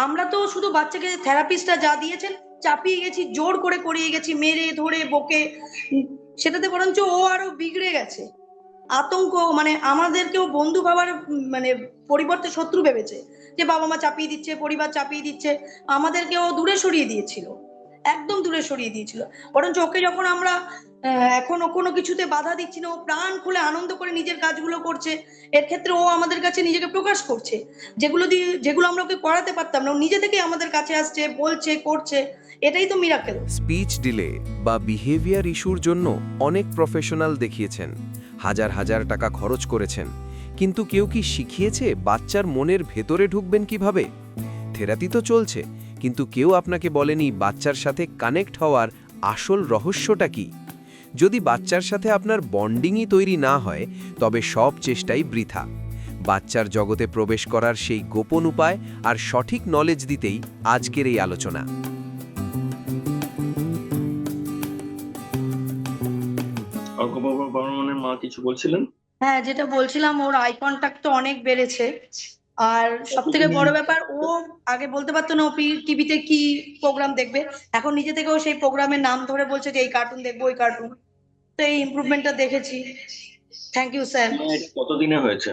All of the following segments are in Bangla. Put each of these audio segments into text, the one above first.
আমরা তো শুধু বাচ্চাকে থেরাপিস্টরা যা দিয়েছেন চাপিয়ে গেছি, জোর করে করিয়ে গেছি, মেরে ধরে বকে। সেটাতে বরঞ্চ ও আরো বিগড়ে গেছে। আতঙ্ক, মানে আমাদেরকেও বন্ধু ভাবার মানে পরিবর্তে শত্রু ভেবেছে, যে বাবা মা চাপিয়ে দিচ্ছে, পরিবার চাপিয়ে দিচ্ছে। আমাদেরকেও দূরে সরিয়ে দিয়েছিল, একদম দূরে সরিয়ে দিয়েছিল। বরঞ্চ ওকে যখন আমরা এখন ও কোনো কিছুতে বাধা দিচ্ছি না, ও প্রাণ খুলে আনন্দ করে নিজের কাজগুলো করছে। এর ক্ষেত্রে ও আমাদের কাছে নিজেকে প্রকাশ করছে, যেগুলো আমরা ওকে করাতে পারতাম না, ও নিজে থেকে আমাদের কাছে আসছে, বলছে, করছে। এটাই তো মিরাকেল। স্পিচ ডিলে বা বিহেভিয়ার ইস্যুর জন্য অনেক প্রফেশনাল দেখিয়েছেন, হাজার হাজার টাকা খরচ করেছেন, কিন্তু কেউ কি শিখিয়েছে বাচ্চার মনের ভেতরে ঢুকবেন কিভাবে? থেরাপি তো চলছে, কিন্তু কেউ আপনাকে বলেনি বাচ্চার সাথে কানেক্ট হওয়ার আসল রহস্যটা কি। যদি বাচ্চার সাথে আপনার বন্ডিংই তৈরি না হয়, তবে সব চেষ্টাই বৃথা। বাচ্চার জগতে প্রবেশ করার সেই গোপন উপায় আর সঠিক নলেজ দিতেই আজকের এই আলোচনা। অর্কবাবু বর্মনের মা কিছু বলছিলেন? হ্যাঁ, যেটা বলছিলাম, ওর আই কন্টাক্ট তো অনেক বেড়েছে। আর সব থেকে বড় ব্যাপার, ও আগে বলতে পারতো না ও টিভিতে কি প্রোগ্রাম দেখবে। এখন নিজে থেকে ও সেই প্রোগ্রামের নাম ধরে বলছে যে এই কার্টুন দেখবো, ওই কার্টুন। তো এই ইমপ্রুভমেন্টটা দেখেছি। Thank you sir. এটা কতদিনে হয়েছে?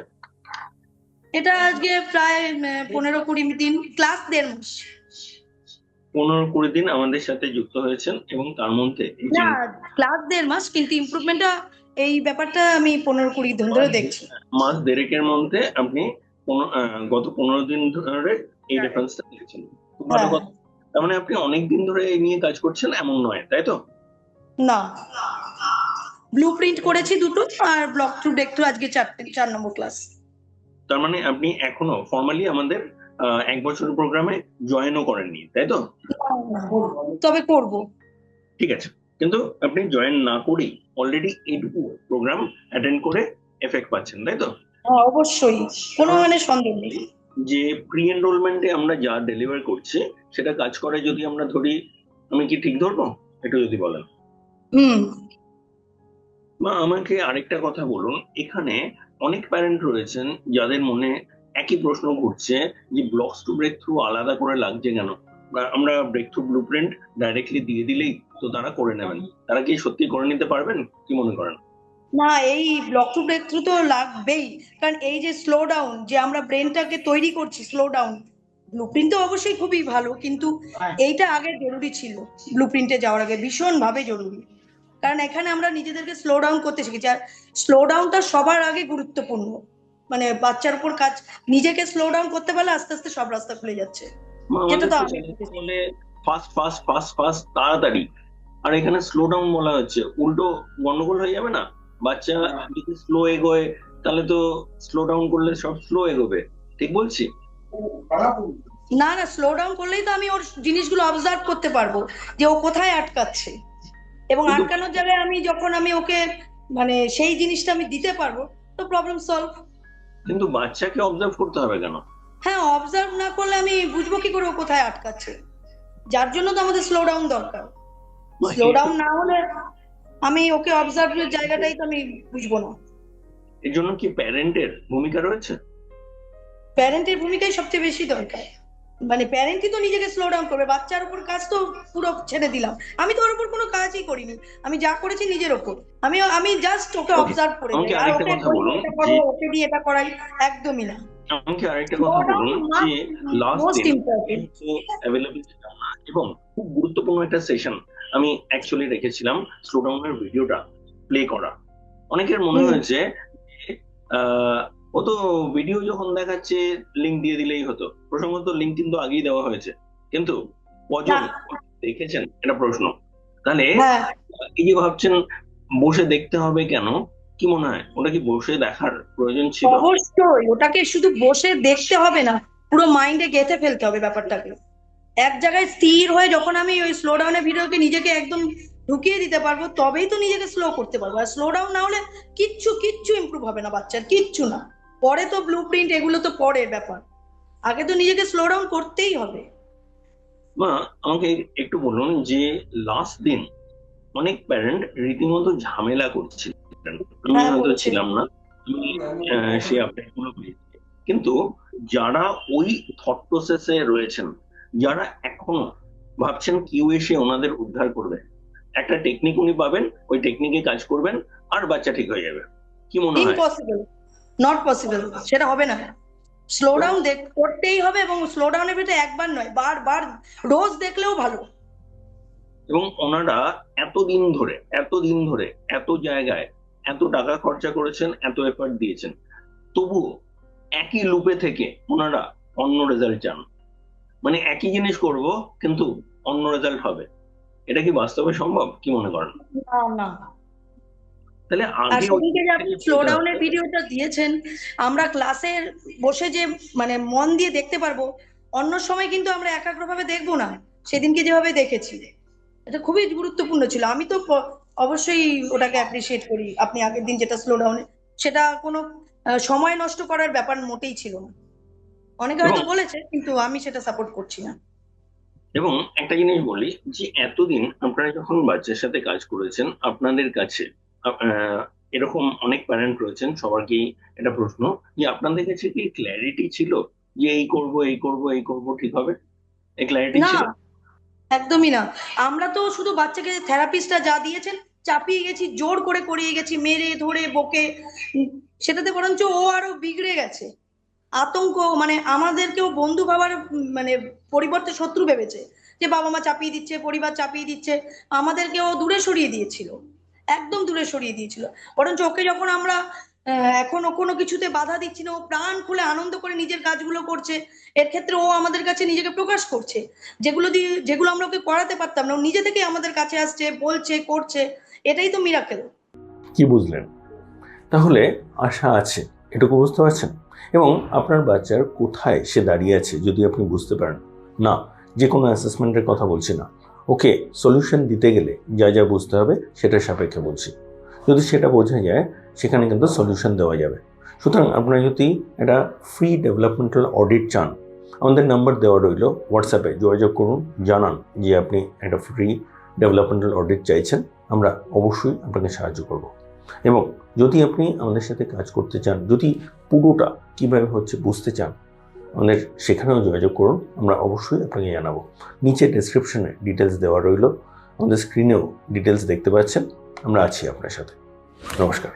এটা আজকে প্রায় 15-20 দিন, ক্লাস 1.5 মাস। 15-20 দিন আমাদের সাথে যুক্ত হয়েছেন, এবং তার মধ্যে এই যে না, ক্লাস 1.5 মাস, কিন্তু ইমপ্রুভমেন্টটা, এই ব্যাপারটা আমি 15-20 দিন ধরে দেখছি। মাস দেড়েকের মধ্যে আপনি গত 15 দিন ধরে এই রেফারেন্সটা দেখছেন। খুব ভালো হ্যাঁ। কথা। তার মানে আপনি অনেক দিন ধরে এই নিয়ে কাজ করছেন এমন নয়, তাই তো? না, ব্লু প্রিন্ট করেছি দুটো, আর ব্লক টু ডেক টু আজকে 4 নম্বর ক্লাস। তার মানে আপনি এখনো ফর্মালি আমাদের 1 বছরের প্রোগ্রামে জয়েনও করেননি, তাই তো? তবে করব। ঠিক আছে, কিন্তু আপনি জয়েন না করেই অলরেডি এইটুকু প্রোগ্রাম অ্যাটেন্ড করে এফেক্ট পাচ্ছেন, তাই তো? হ্যাঁ, অবশ্যই, কোনো মানে সন্দেহ নেই। যে প্রি এনরোলমেন্টে আমরা যা ডেলিভার করছি সেটা কাজ করে যদি আমরা ধরি, আমি কি ঠিক ধরবো? একটু যদি বলেন। হুম। বা আমাকে আরেকটা কথা বলুন, এখানে অনেক প্যারেন্ট রয়েছেন যাদের মনে একই প্রশ্ন ঘুরছে যে ব্লকস টু ব্রেক থ্রু আলাদা করে লাগছে কেন, বা আমরা breakthrough blueprint directly দিয়ে দিলেই তো তারা করে নেবেন। তারা কি সত্যি করে নিতে পারবেন, কি মনে করেন? না, এই ব্লক টু ব্রেক থ্রু তো লাগবেই। কারণ এই যে স্লো ডাউন, যে আমরা ব্রেনটাকে তৈরি করছি স্লো ডাউন, ব্লুপ্রিন্ট তো অবশ্যই খুবই ভালো, কিন্তু এইটা আগে জরুরি ছিল। ব্লুপ্রিন্টে যাওয়ার আগে ভীষণ ভাবে জরুরি। কারণ এখানে আমরা নিজেদেরকে স্লো ডাউন করতে শিখেছি, আর স্লো ডাউনটা সবার আগে গুরুত্বপূর্ণ। মানে বাচ্চার উপর কাজ, নিজেকে স্লো ডাউন করতে পারলে আস্তে আস্তে সব রাস্তা খুলে যাচ্ছে। যেটা আমাদের তো তো আমি বলে ফাস্ট ফাস্ট ফাস্ট ফাস্ট তাড়াতাড়ি, আর এখানে স্লো ডাউন বলা হচ্ছে, উল্টো গন্ডগোল হয়ে যাবে না? বাচ্চা যদি স্লো এগোয় তাহলে তো স্লো ডাউন করলে সব স্লো এগোবে, ঠিক বলছি? না, না, স্লো ডাউন করলেই তো আমি ওর জিনিসগুলো অবজার্ভ করতে পারবো, যে ও কোথায় আটকাচ্ছে। এবং কিন্তু আটকানোর জায়গায় আমি যখন আমি ওকে মানে সেই জিনিসটা আমি দিতে পারবো, তো প্রবলেম সলভ। কিন্তু বাচ্চাকে অবজার্ভ করতে হবে কেন? হ্যাঁ, অবজার্ভ না করলে আমি বুঝবো কি করে ও কোথায় আটকাচ্ছে? যার জন্য তো আমাদের স্লো ডাউন দরকার। স্লো ডাউন না হলে আমি ওকে অবজার্ভের জায়গাটাই তো আমি বুঝবো না। এর জন্য কি প্যারেন্টের ভূমিকা রয়েছে? প্যারেন্টের ভূমিকাই সবচেয়ে বেশি দরকার। মানে প্যারেন্টই তো নিজেকে স্লো ডাউন করবে, বাচ্চার উপর কাজ তো পুরো ছেড়ে দিলাম। আমি তো ওর উপর কোনো কাজই করিনি, আমি যা করেছি নিজের ওপর। আমি জাস্ট ওকে ওকে, অবজার্ভ করে যাই, আমাকে আর আরেকটা ওকে কথা বলি যে বলুন এটা করো, যে ওকে দিয়ে এটা করাই, একদমই না। আমাকে আরেকটা স্লো কথা ডাউন বলুন যে মাস্ট, লাস্ট মোস্ট দিন ইম্পর্টেন্ট। অ্যাভেলেবল ছিলাম না, এবং খুব গুরুত্বপূর্ণ একটা সেশন আমি অ্যাকচুয়ালি রেখেছিলাম স্লো ডাউনের ভিডিওটা প্লে করা। অনেকের মনে হুম। হয়েছে আহ ও তো ভিডিও যখন দেখাচ্ছে লিঙ্ক দিয়ে দিলেই হতো। প্রসঙ্গত লিঙ্ক কিন্তু আগেই দেওয়া হয়েছে, কিন্তু না। কজন দেখেছেন এটা প্রশ্ন। তাহলে হ্যাঁ, এই যে ভাবছেন বসে দেখতে হবে কেন, কি মনে হয় ওটা কি বসে দেখার প্রয়োজন ছিল? অবশ্যই ওটাকে শুধু বসে দেখতে হবে না, পুরো মাইন্ডে গেঁথে ফেলতে হবে ব্যাপারটাকে। এক জায়গায় স্থির হয়ে যখন আমি ওই স্লো ডাউনের ভিডিওকে নিজেকে একদম ঢুকিয়ে দিতে পারবো, তবেই তো নিজেকে স্লো করতে পারবো। আর স্লো ডাউন না হলে কিচ্ছু কিচ্ছু ইমপ্রুভ হবে না বাচ্চার, কিচ্ছু না। পরে তো ব্লু প্রিন্ট এগুলো তো পরের ব্যাপার, আগে তো নিজেকে স্লো ডাউন করতেই হবে। মা, আমাকে একটু বলুন যে লাস্ট দিন অনেক প্যারেন্ট রীতিমতো ঝামেলা করছিলেন। আমি হ্যাঁ, হয়তো করছে। ছিলাম না, আমি সেই আপডেট গুলো পেয়েছি। কিন্তু যারা ওই থট প্রসেসে রয়েছেন, যারা এখনো ভাবছেন কেউ এসে ওনাদের উদ্ধার করবে, একটা টেকনিক উনি পাবেন, ওই টেকনিকে কাজ করবেন আর বাচ্চা ঠিক হয়ে যাবে, কি মনে হয়? ইম্পসিবল, নট পসিবল, সেটা হবে না। স্লো ডাউন করতেই হবে, এবং স্লো ডাউনের ভিতরে একবার নয়, বারবার রোজ দেখলেও ভালো। এবং ওনারা এতদিন ধরে এত জায়গায় এত টাকা খরচা করেছেন, এত এফর্ট দিয়েছেন, তবুও একই লুপে থেকে ওনারা অন্য রেজাল্ট চান। মানে একই জিনিস করব কিন্তু অন্য রেজাল্ট হবে, এটা কি বাস্তবে সম্ভব, কি মনে করেন? না না। তাহলে আর আগে সেদিনকে যে আপনি স্লো ডাউনের ভিডিওটা দিয়েছেন, আমরা ক্লাসে বসে যে মানে মন দিয়ে দেখতে পারবো, অন্য সময় কিন্তু আমরা একাগ্রভাবে দেখবো না। সেদিনকে যেভাবে দেখেছি, এটা খুবই গুরুত্বপূর্ণ ছিল। আমি তো অবশ্যই ওটাকে অ্যাপ্রিসিয়েট করি। আপনি আগের দিন যেটা স্লো ডাউনে, সেটা কোনো সময় নষ্ট করার ব্যাপার মোটেই ছিল না। অনেকে এবং হয়তো বলেছে, কিন্তু আমি সেটা সাপোর্ট করছি না। এবং একটা জিনিস বলি, যে এতদিন আপনারা যখন বাচ্চার সাথে কাজ করেছেন, আপনাদের কাছে এরকম অনেক প্যারেন্ট রয়েছেন, সবার কি এটা প্রশ্ন, যে আপনাদের কাছে কি ক্ল্যারিটি ছিল যে এই করব এই করব এই করব ঠিক হবে? এই ক্ল্যারিটি না, ছিল? একদমই না। আমরা তো শুধু বাচ্চাকে, থেরাপিস্টরা যা দিয়েছেন চাপিয়ে গেছি, জোর করে করিয়ে গেছি, মেরে ধরে বকে। সেটাতে বরঞ্চ ও আরো বিগড়ে গেছে। আতঙ্ক, মানে আমাদেরকেও বন্ধু ভাবার মানে পরিবর্তে শত্রু ভেবেছে, যে বাবা মা চাপিয়ে দিচ্ছে, পরিবার চাপিয়ে দিচ্ছে। আমাদেরকেও দূরে সরিয়ে দিয়েছিল, একদম দূরে সরিয়ে দিয়েছিল। বরঞ্চ ওকে যখন আমরা এখন ও কোনো কিছুতে বাধা দিচ্ছি না, ও প্রাণ খুলে আনন্দ করে নিজের কাজগুলো করছে। এর ক্ষেত্রে ও আমাদের কাছে নিজেকে প্রকাশ করছে, যেগুলো আমরা ওকে করাতে পারতাম না, ও নিজে থেকেই আমাদের কাছে আসছে, বলছে, করছে। এটাই তো মিরাকেল। কি বুঝলেন? তাহলে আশা আছে, এটুকু বুঝতে পারছেন? এবং আপনার বাচ্চার কোথায় সে দাঁড়িয়ে আছে যদি আপনি বুঝতে পারেন, না যে কোনো অ্যাসেসমেন্টের কথা বলছি না, ওকে সলিউশন দিতে গেলে যা যা বুঝতে হবে সেটার সাপেক্ষে বলছি। যদি সেটা বোঝা যায়, সেখানে কিন্তু সলিউশন দেওয়া যাবে। সুতরাং আপনারা যদি একটা ফ্রি ডেভেলপমেন্টাল অডিট চান, আমাদের নাম্বার দেওয়া রইল, হোয়াটসঅ্যাপে যোগাযোগ করুন, জানান যে আপনি একটা ফ্রি ডেভেলপমেন্টাল অডিট চাইছেন, আমরা অবশ্যই আপনাকে সাহায্য করব। এবং যদি আপনি আমাদের সাথে কাজ করতে চান, যদি পুরোটা কীভাবে হচ্ছে বুঝতে চান, আমাদের সেখানেও যোগাযোগ করুন, আমরা অবশ্যই আপনাকে জানাবো। নিচে ডেসক্রিপশনে ডিটেলস দেওয়া রইল, আমাদের স্ক্রিনেও ডিটেলস দেখতে পাচ্ছেন। আমরা আছি আপনার সাথে। নমস্কার।